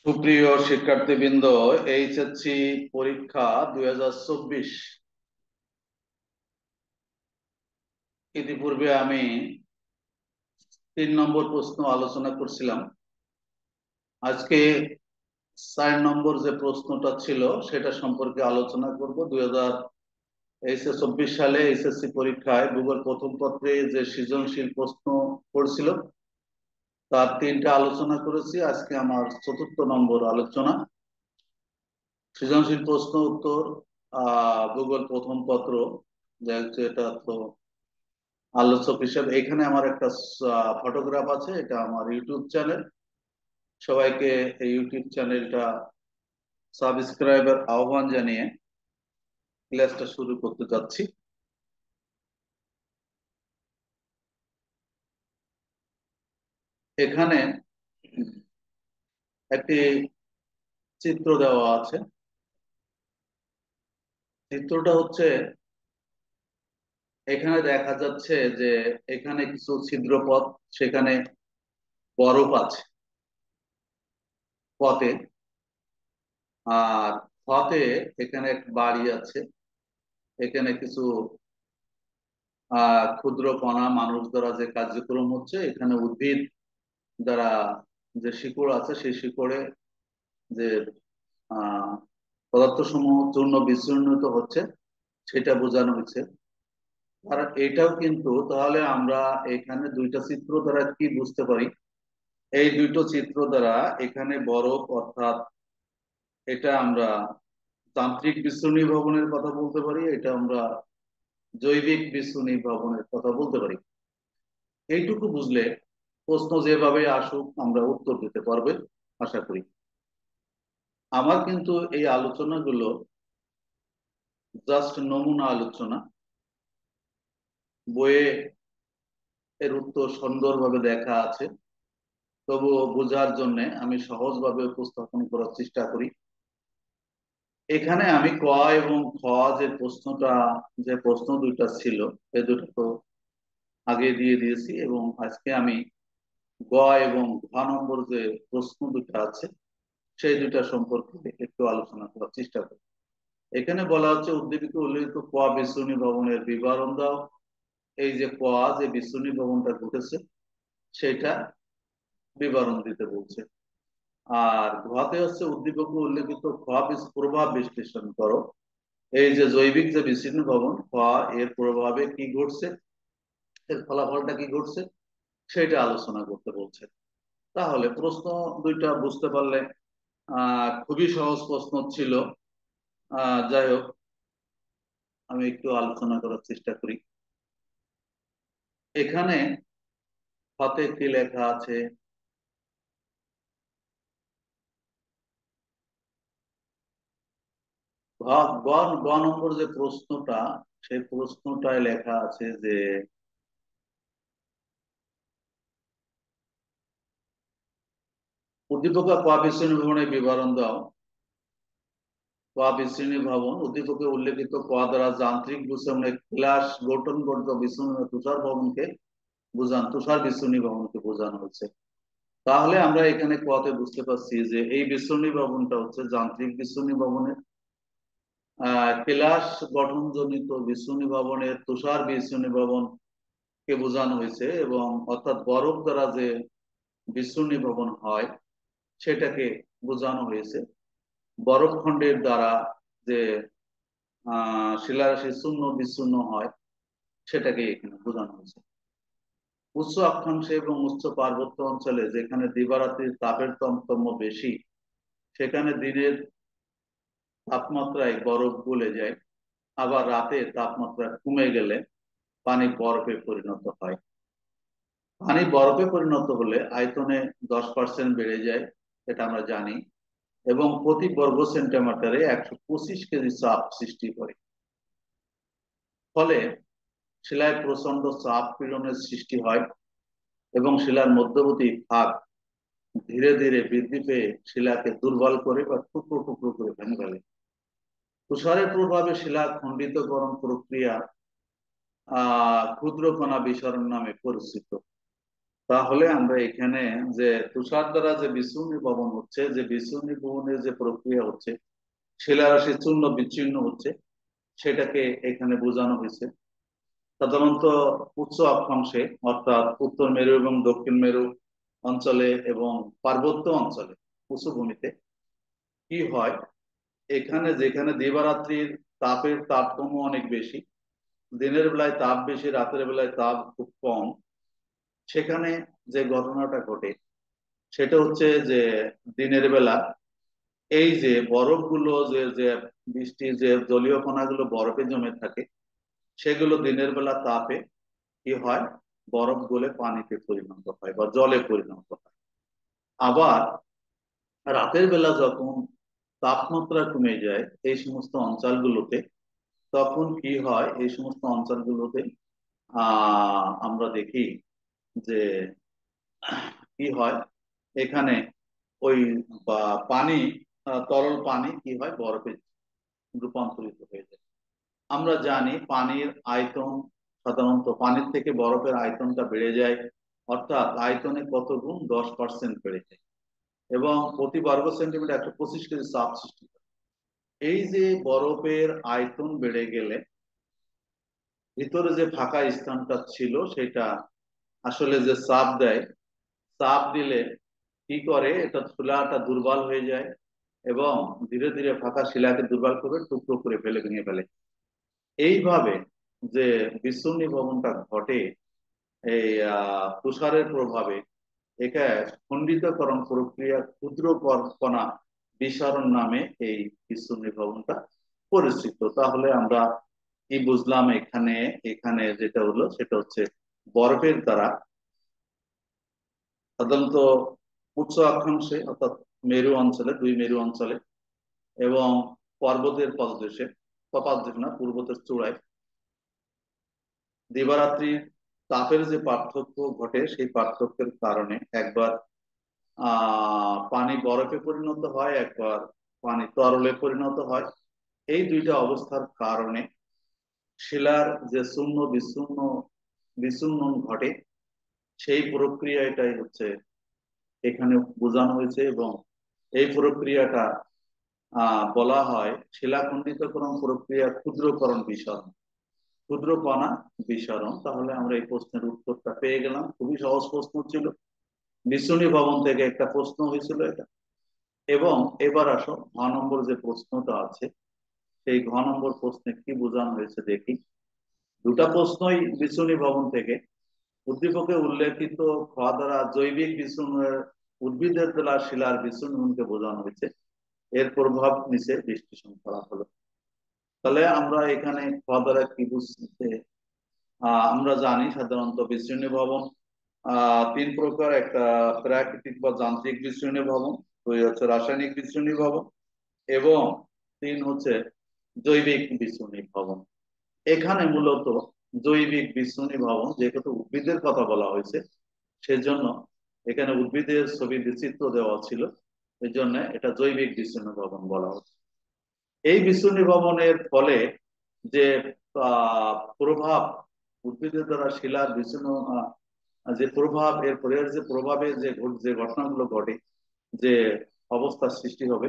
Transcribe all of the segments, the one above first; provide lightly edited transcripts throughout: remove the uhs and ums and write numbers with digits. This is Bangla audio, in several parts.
সুপ্রিয় শিক্ষার্থীবৃন্দ, এইচএসসি পরীক্ষা 2024। ইতিপূর্বে আমি 3 নম্বর প্রশ্ন আলোচনা করছিলাম। আজকে 4 নম্বর যে প্রশ্নটা ছিল সেটা সম্পর্কে আলোচনা করব। 2024 সালে এইচএসসি পরীক্ষায় ভূগোল প্রথম পত্রে যে সৃজনশীল প্রশ্ন পড়ছিল তার 3টা আলোচনা করেছি। আজকে আমার 4র্থ নম্বর আলোচনা, সৃজনশীল প্রশ্ন উত্তর ভূগোল প্রথম পত্র। এটা তো আলোচক হিসেবে এখানে আমার একটা ফটোগ্রাফ আছে, এটা আমার ইউটিউব চ্যানেল। সবাইকে এই ইউটিউব চ্যানেলটা সাবস্ক্রাইবার আহ্বান জানিয়ে ক্লাসটা শুরু করতে যাচ্ছি। এখানে একটি চিত্র দেওয়া আছে। চিত্রটা হচ্ছে, এখানে দেখা যাচ্ছে যে এখানে কিছু ছিদ্রপথ, সেখানে বরফ আছে পথে। আর পথে এখানে এক বাড়ি আছে। এখানে কিছু ক্ষুদ্র কণা মানুষ দ্বারা যে কার্যক্রম হচ্ছে, এখানে উদ্ভিদ দ্বারা যে শিকড় আছে সেই শিকড়ে যে আহ পদার্থ সমূহ চূর্ণ বিচূর্ণিত হচ্ছে সেটা বোঝানো হয়েছে। আর এটাও কিন্তু, তাহলে আমরা এখানে 2টা চিত্র দ্বারা কি বুঝতে পারি? এই 2টো চিত্র দ্বারা এখানে বরফ, অর্থাৎ এটা আমরা যান্ত্রিক বিশ্ব নির্ভবনের কথা বলতে পারি, এটা আমরা জৈবিক বিশ্ব নির্ভবনের কথা বলতে পারি। এইটুকু বুঝলে প্রশ্ন যেভাবে আসুক আমরা উত্তর দিতে পারবে আশা করি। আমার কিন্তু এই আলোচনাগুলো জাস্ট নমুনা আলোচনা। বইয়ে এর উত্তর সুন্দরভাবে দেখা আছে, তবুও বোঝার জন্য আমি সহজভাবে উপস্থাপন করার চেষ্টা করি। এখানে আমি ক এবং খ যে প্রশ্নটা, যে প্রশ্ন 2টা ছিল, এই দুটো তো আগে দিয়ে দিয়েছি, এবং আজকে আমি গ এবং ঘ নম্বর যে প্রশ্ন 2টা আছে সেই 2টা সম্পর্কে একটু আলোচনা করার চেষ্টা করি। এখানে বলা হচ্ছে উদ্দীপিকা উল্লেখিত ক বিশ্বনী ভবনের বিবরণ দাও। এই যে ক যে বিশ্বনী ভবনটা ঘটেছে সেটা বিবরণ দিতে বলছে। আর ঘতে হচ্ছে উদ্দীপক উল্লেখিত খ প্রভাব বিশ্লেষণ করো। এই যে জৈবিক যে বিচ্ছিন্ন ভবন খ, এর প্রভাবে কি ঘটছে, এর ফলাফলটা কি ঘটছে সেটা আলোচনা করতে বলছে। তাহলে প্রশ্ন 2টা বুঝতে পারলে খুবই সহজ প্রশ্ন ছিল। যাই হোক, আমি একটু আলোচনা করার চেষ্টা করি। এখানে হাতে কি লেখা আছে? গ নম্বর যে প্রশ্নটা, সেই প্রশ্নটায় লেখা আছে যে উদ্দীপকা ক বিশ্বনী ভবনের বিবরণ দাও। ক বিশ্বনী ভবন উদ্দীপকে উল্লেখিত ক দ্বারা যান্ত্রিক বিশ্লেষণে ক্লাস গঠনগত বিশ্বনী তুষার ভবনকে তুষার বিশ্বনী ভবনকে বোঝানো হচ্ছে। তাহলে আমরা এখানে কতে বুঝতে পারছি যে এই বিশ্বনী ভবনটা হচ্ছে যান্ত্রিক বিশ্বনী ভবনের, ক্লাস গঠনজনিত বিশ্বনী ভবনের তুষার বিশ্বনী ভবন কে বোঝানো হয়েছে, এবং অর্থাৎ বরফ দ্বারা যে বিশ্বনী ভবন হয় সেটাকে বোঝানো হয়েছে। বরফখণ্ডের দ্বারা যে শিলারাশি চূর্ণ বিচূর্ণ হয় সেটাকে এখানে বোঝানো হয়েছে। উচ্চ অক্ষাংশে এবং উচ্চ পার্বত্য অঞ্চলে যেখানে দিবারাত্রির তাপের তারতম্য বেশি, সেখানে দিনের তাপমাত্রায় বরফ গলে যায়, আবার রাতে তাপমাত্রা কমে গেলে পানি বরফে পরিণত হয়। পানি বরফে পরিণত হলে আয়তনে 10% বেড়ে যায়, এটা আমরা জানি, এবং প্রতি বর্গ সেন্টিমিটারে 125 কেজি চাপ সৃষ্টি করে। ফলে শিলায় প্রচন্ড চাপ পীড়নের সৃষ্টি হয় এবং শিলার মধ্যবর্তী ভাগ ধীরে ধীরে বৃদ্ধি পেয়ে শিলাকে দুর্বল করে বা টুকরো টুকরো করে ভেঙে ফেলে। তুষারের প্রভাবে শিলা খণ্ডিতকরণ প্রক্রিয়া ক্ষুদ্র কণা বিসরণ নামে পরিচিত। তাহলে আমরা এখানে যে তুষার দ্বারা যে বিচ্ছুরণ ভবন হচ্ছে, যে বিচ্ছুরণ ভবনের যে প্রক্রিয়া হচ্ছে, শিলারাশি চূর্ণ বিচ্ছিন্ন হচ্ছে, সেটাকে এখানে বোঝানো হয়েছে। সাধারণত উচ্চ অক্ষাংশে, অর্থাৎ উত্তর মেরু এবং দক্ষিণ মেরু অঞ্চলে এবং পার্বত্য অঞ্চলে, উঁচু ভূমিতে কি হয়, এখানে যেখানে দিবারাত্রির তাপের তারতম্য অনেক বেশি, দিনের বেলায় তাপ বেশি, রাতের বেলায় তাপ খুব কম, সেখানে যে ঘটনাটা ঘটে সেটা হচ্ছে যে দিনের বেলা এই যে বরফগুলো, যে যে বৃষ্টি যে জলীয় কণাগুলো বরফে জমে থাকে, সেগুলো দিনের বেলা তাপে কি হয়, বরফ গলে পানিতে পরিণত হয় বা জলে পরিণত হয়। আবার রাতের বেলা যখন তাপমাত্রা কমে যায় এই সমস্ত অঞ্চলগুলোতে, তখন কি হয়, এই সমস্ত অঞ্চলগুলোতে আমরা দেখি যে কি হয়, এখানে ওই বা পানি, তরল পানি কি হয়, বরফে রূপান্তরিত হয়ে যায়। আমরা জানি পানির আয়তন, সাধারণত পানির থেকে বরফের আয়তনটা বেড়ে যায়, অর্থাৎ আয়তনে কত গুণ, 10% বেড়ে যায়, এবং প্রতি বর্গ সেন্টিমিটার 125 কেজি চাপ সৃষ্টি করে। এই যে বরফের আয়তন বেড়ে গেলে ভিতরে যে ফাঁকা স্থানটা ছিল সেটা আসলে যে চাপ দেয়, চাপ দিলে কি করে, এটা শিলাটা দুর্বল হয়ে যায় এবং ধীরে ধীরে ফাঁকা শিলাকে দুর্বল করে টুকরো করে ফেলে, ভেঙে ফেলে। এইভাবে যে বিচ্ছুরণ ভবনটা ঘটে এই তুষারের প্রভাবে, একে খণ্ডিতকরণ প্রক্রিয়া, ক্ষুদ্র কণা বিসরণ নামে এই বিচ্ছুরণ ভবনটা পরিচিত। তাহলে আমরা কি বুঝলাম এখানে, এখানে যেটা হলো সেটা হচ্ছে বরফের দ্বারা সাধারণত উচ্চ অক্ষাংশে, অর্থাৎ মেরু অঞ্চলে, দুই মেরু অঞ্চলে এবং পর্বতের পদদেশে, পাদদেশ না, পর্বতের চূড়ায় দিবারাত্রির তাপের যে পার্থক্য ঘটে, সেই পার্থক্যের কারণে একবার পানি বরফে পরিণত হয়, একবার পানি তরলে পরিণত হয়। এই দুইটা অবস্থার কারণে শিলার যে চূর্ণ বিচূর্ণ বিচূর্ণন ঘটে, সেই প্রক্রিয়াটাই হচ্ছে এখানে বোঝানো হয়েছে। এবং এই প্রক্রিয়াটা বলা হয় শিলাখণ্ডিতকরণ প্রক্রিয়া, ক্ষুদ্রকরণ বিসরণ, ক্ষুদ্র কণা বিসরণ। তাহলে আমরা এই প্রশ্নের উত্তরটা পেয়ে গেলাম, খুবই সহজ প্রশ্ন ছিল, বিচ্ছুরণ ভবন থেকে একটা প্রশ্ন হয়েছিল এটা। এবং এবার আসো ঘ নম্বর যে প্রশ্নটা আছে, সেই ঘ নম্বর প্রশ্নে কি বোঝানো হয়েছে দেখি। দুটা প্রশ্নই বিচ্ছুরণ ভবন থেকে। উদ্দীপকে উল্লেখিত খ দ্বারা জৈবিক বিচ্ছুরণের, উদ্ভিদের দ্বারা শিলার বিচ্ছুরণকে বোঝানো হয়েছে, এর প্রভাব নিচে বিশ্লেষণ করা হলো। তাহলে আমরা এখানে খ দ্বারা কি বুঝতে, আমরা জানি সাধারণত বিচ্ছুরণ ভবন তিন প্রকার, একটা প্রাকৃতিক বা যান্ত্রিক বিচ্ছুরণ ভবন, দুই হচ্ছে রাসায়নিক বিচ্ছুরণ ভবন, এবং তিন হচ্ছে জৈবিক বিচ্ছুরণ ভবন। এখানে মূলত জৈবিক বিচ্ছুরণ ভবন, যেহেতু উদ্ভিদের কথা বলা হয়েছে, সেজন্য এখানে উদ্ভিদের ছবি বিচিত্র দেওয়া ছিল, এই জন্য এটা জৈবিক বিচ্ছুরণ ভবন বলা হচ্ছে। এই বিচ্ছুরণ ভবনের ফলে যে প্রভাব, উদ্ভিদের দ্বারা শিলার বিচ্ছুরণ যে প্রভাব, এর পরের যে প্রভাবে যে যে ঘটনাগুলো ঘটে, যে অবস্থার সৃষ্টি হবে,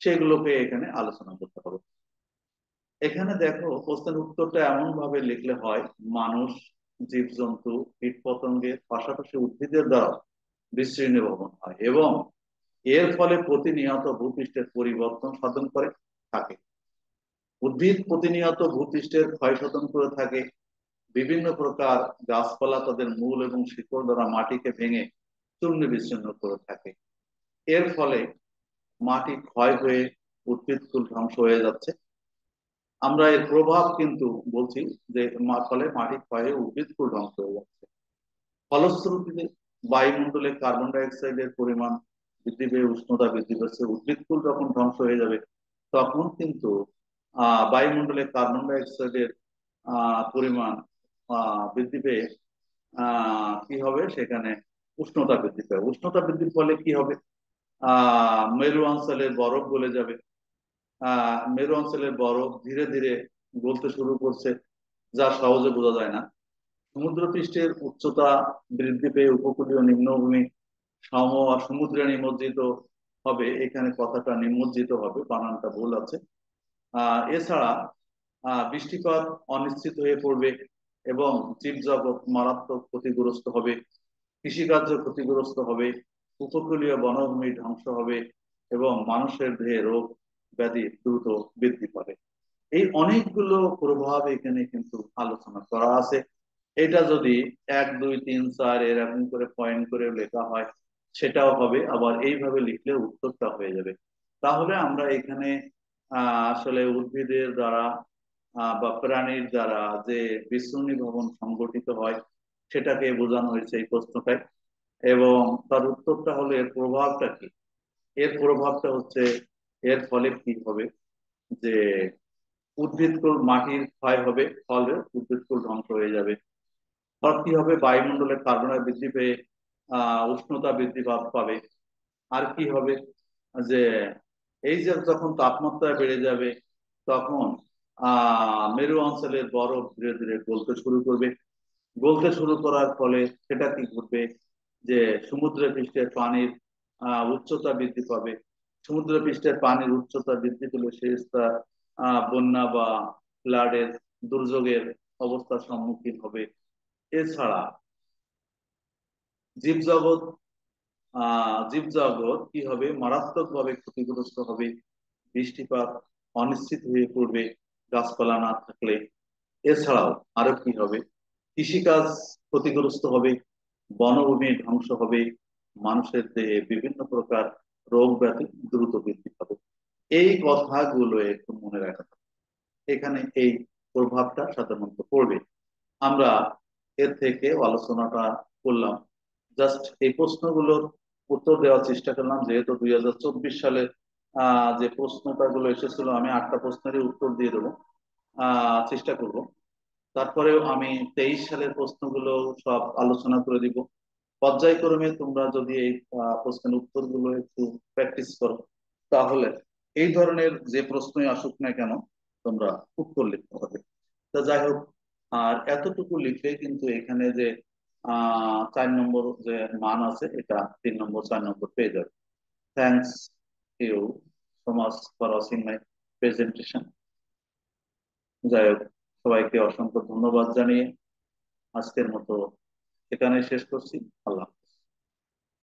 সেগুলোকে এখানে আলোচনা করতে হবে। এখানে দেখো প্রশ্নের উত্তরটা এমন ভাবে লিখলে হয়, মানুষ, জীবজন্তু, কীট পতঙ্গের পাশাপাশি উদ্ভিদের দ্বারা বিচ্ছিন্ন ভবন হয় এবং এর ফলে প্রতিনিয়ত ভূপৃষ্ঠের পরিবর্তন সাধন করে থাকে। উদ্ভিদ প্রতিনিয়ত ভূপৃষ্ঠের ক্ষয় সাধন করে থাকে। বিভিন্ন প্রকার গাছপালা তাদের মূল এবং শিকড় দ্বারা মাটিকে ভেঙে চূর্ণ বিচ্ছিন্ন করে থাকে। এর ফলে মাটি ক্ষয় হয়ে উদ্ভিদকুল ধ্বংস হয়ে যাচ্ছে। আমরা এর প্রভাব কিন্তু বলছি যে ফলে মাটি ক্ষয় হয়ে উদ্ভিদকুল ধ্বংস হয়ে যাচ্ছে। ফলশ্রুতিতে বায়ুমণ্ডলে কার্বন ডাই অক্সাইডের পরিমাণ বৃদ্ধি পেয়ে উষ্ণতা বৃদ্ধি পাচ্ছে। উদ্ভিদকুল যখন ধ্বংস হয়ে যাবে, তখন কিন্তু বায়ুমণ্ডলে কার্বন ডাই অক্সাইডের পরিমাণ বৃদ্ধি পেয়ে কি হবে, সেখানে উষ্ণতা বৃদ্ধি পাবে। উষ্ণতা বৃদ্ধির ফলে কি হবে, মেরু অঞ্চলের বরফ গলে যাবে। মেরু অঞ্চলের বরফ ধীরে ধীরে গলতে শুরু করছে, যা সহজে বোঝা যায় না। সমুদ্রপৃষ্ঠের উচ্চতা বৃদ্ধি পেয়ে উপকূলীয় নিম্নভূমি সমুদ্রে নিমজ্জিত হবে। এখানে কথাটা নিমজ্জিত হবে, বানানটা ভুল আছে। এছাড়া বৃষ্টিপাত অনিশ্চিত হয়ে পড়বে এবং জীবজগৎ মারাত্মক ক্ষতিগ্রস্ত হবে, কৃষিকার্য ক্ষতিগ্রস্ত হবে, উপকূলীয় বনভূমি ধ্বংস হবে এবং মানুষের দেহে রোগ ব্যাধি দ্রুত বৃদ্ধি পাবে। এই অনেকগুলো প্রভাব এখানে কিন্তু আলোচনা করা আছে। এটা যদি 1 2 3 4 এরকম করে পয়েন্ট করে লেখা হয় সেটাও হবে, আবার এইভাবে লিখলে উত্তরটা হয়ে যাবে। তাহলে আমরা এখানে আসলে উদ্ভিদের দ্বারা বা প্রাণীর দ্বারা যে বিশ্রুণী ভবন সংগঠিত হয় সেটাকে বোঝানো হয়েছে এই প্রশ্নটায়। এবং তার উত্তরটা হলো এর প্রভাবটা কি। এর প্রভাবটা হচ্ছে, এর ফলে কি হবে যে উদ্ভিদকুল মাটির ক্ষয় হবে, ফলে উদ্ভিদকুল ধ্বংস হয়ে যাবে। আর কি হবে, বায়ুমণ্ডলে কার্বন ডাই বৃদ্ধি পেয়ে উষ্ণতা বৃদ্ধি পাবে। আর কি হবে যে এই যে যখন তাপমাত্রা বেড়ে যাবে তখন মেরু অঞ্চলের বরফ ধীরে ধীরে গলতে শুরু করবে। গলতে শুরু করার ফলে সেটা কি ঘটবে যে সমুদ্র পৃষ্ঠের পানির উচ্চতা বৃদ্ধি পাবে। সমুদ্র পৃষ্ঠের পানির উচ্চতা বৃদ্ধি পেলে সে স্তর বন্যা বা ফ্লাডের দুর্যোগের অবস্থার সম্মুখীন হবে। এছাড়া জীবজগৎ জীবজগৎ কি হবে, মারাত্মকভাবে ক্ষতিগ্রস্ত হবে। বৃষ্টিপাত অনিশ্চিত হয়ে পড়বে গাছপালা না থাকলে। এছাড়াও আরো কি হবে, কৃষিকাজ ক্ষতিগ্রস্ত হবে, বনভূমি ধ্বংস হবে, মানুষের দেহে বিভিন্ন প্রকার রোগ ব্যাধি দ্রুত বৃদ্ধি পাবে। এই কথাগুলো একটু মনে রাখা হবে। এখানে এই প্রভাবটা সাধারণত পড়বে। আমরা এর থেকে আলোচনাটা করলাম, জাস্ট এই প্রশ্নগুলোর উত্তর দেওয়ার চেষ্টা করলাম। যেহেতু 2024 সালে যে প্রশ্নটা গুলো এসেছিল, আমি 8টা প্রশ্নেরই উত্তর দিয়ে দেবো, চেষ্টা করব। তারপরেও আমি 23 সালের প্রশ্নগুলো সব আলোচনা করে দিব পর্যায়ক্রমে। তোমরা যদি এই প্রশ্নের উত্তরগুলো একটু প্র্যাকটিস করো তাহলে এই ধরনের যে প্রশ্নই আসুক না কেন তোমরা উত্তর লিখতে পারবে। তা যাই হোক, আর এতটুকু লিখলে কিন্তু এখানে যে 4 নম্বর যে মান আছে এটা 3 নম্বর 4 নম্বর পেয়ে যাবে। Thanks you so much for watching my presentation. যাই হোক, সবাইকে অসংখ্য ধন্যবাদ জানিয়ে আজকের মতো এখানে শেষ করছি। আল্লাহ।